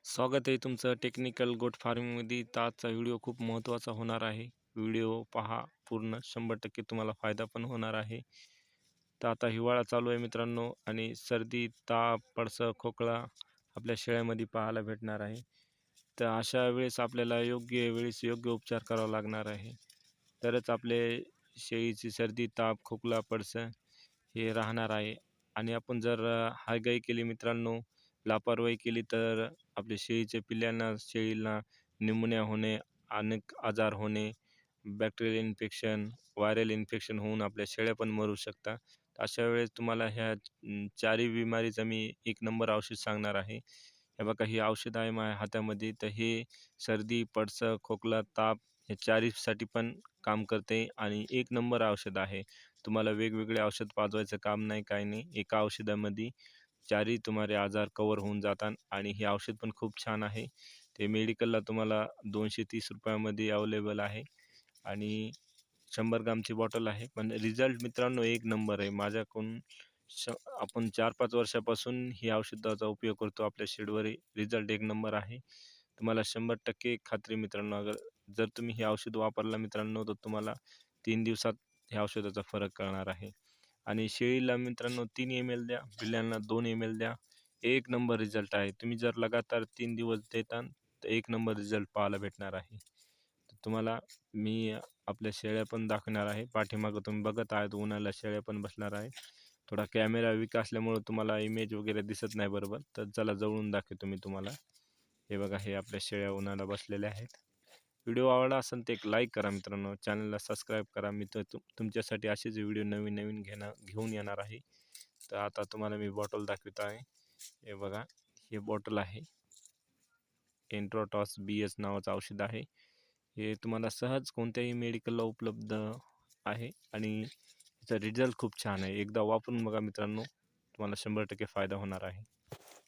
स्वागत आहे तुमचं टेक्निकल गोट फार्मिंगमध्ये. तर आजचा व्हिडिओ खूप महत्त्वाचा होणार आहे. व्हिडिओ पहा पूर्ण, 100% तुम्हाला फायदा पण होणार आहे. तर आता हिवाळा चालू आहे मित्रांनो, आणि सर्दी, ताप, पडसं, खोकला आपल्या शेळ्यामध्ये पाहायला भेटणार आहे. तर अशा वेळेस आपल्याला योग्य वेळेस योग्य उपचार करावा लागणार आहे. तरच आपले शेळीची सर्दी, ताप, खोकला, पडसं हे राहणार आहे. आणि आपण जर हयगय केली मित्रांनो, लापरवाही केली, तर आपल्या शेळीला न्यूमोनिया होणे, अनेक आजार होणे, बॅक्टेरियल इन्फेक्शन, व्हायरल इन्फेक्शन होऊन आपल्या शेळ्या पण मरू शकतात. अशा वेळेस तुम्हाला ह्या चारही बिमारीचं मी एक नंबर औषध सांगणार आहे. हे बघा, ही औषध आहे माझ्या हातामध्ये. तर हे सर्दी, पडसं, खोकला, ताप हे चारीसाठी पण काम करते आणि एक नंबर औषध आहे. तुम्हाला वेगवेगळे औषध पाजवायचं काम नाही, काही नाही. एका औषधामध्ये चारही तुम्हारे आजार कव्हर होऊन जातात. आणि हे औषध पण खूप छान आहे. ते मेडिकलला तुम्हाला 230 रुपयामध्ये अवेलेबल आहे आणि 100 ग्रामची बॉटल आहे. पण रिझल्ट मित्रांनो एक नंबर आहे. माझ्याकडून श आपण 4-5 वर्षापासून ही औषधाचा उपयोग करतो आपल्या शेडवर. रिझल्ट एक नंबर आहे. तुम्हाला 100% खात्री मित्रांनो. जर तुम्ही हे औषध वापरलं मित्रांनो, तर तुम्हाला 3 दिवसात ह्या औषधाचा फरक कळणार आहे. आणि शेळीला मित्रांनो 3 ml द्या, पिल्लांना 2 ml द्या. एक नंबर रिझल्ट आहे. तुम्ही जर लगातार 3 दिवस देता, तर एक नंबर रिझल्ट पाहायला भेटणार आहे. तर तुम्हाला मी आपल्या शेळ्या पण दाखवणार आहे. पाठीमागं तुम्ही बघत आहात, उन्हाला शेळ्या पण बसणार आहे. थोडा कॅमेरा वीक असल्यामुळं तुम्हाला इमेज वगैरे दिसत नाही बरोबर. तर चला जवळून दाखवतो मी तुम्हाला. हे बघा, हे आपल्या शेळ्या उन्हाला बसलेल्या आहेत. व्हिडिओ आवडला असेल तर एक लाईक करा मित्रांनो. चॅनलला सबस्क्राईब करा. मी तर तुमच्यासाठी असेच व्हिडिओ नवीन घेऊन येणार आहे. तर आता तुम्हाला मी बॉटल दाखवत आहे. हे बघा, हे बॉटल आहे. एन्ट्रोटॉस BS नावाचं औषध आहे. हे तुम्हाला सहज कोणत्याही मेडिकलला उपलब्ध आहे आणि याचा रिझल्ट खूप छान आहे. एकदा वापरून बघा मित्रांनो, तुम्हाला 100% फायदा होणार आहे.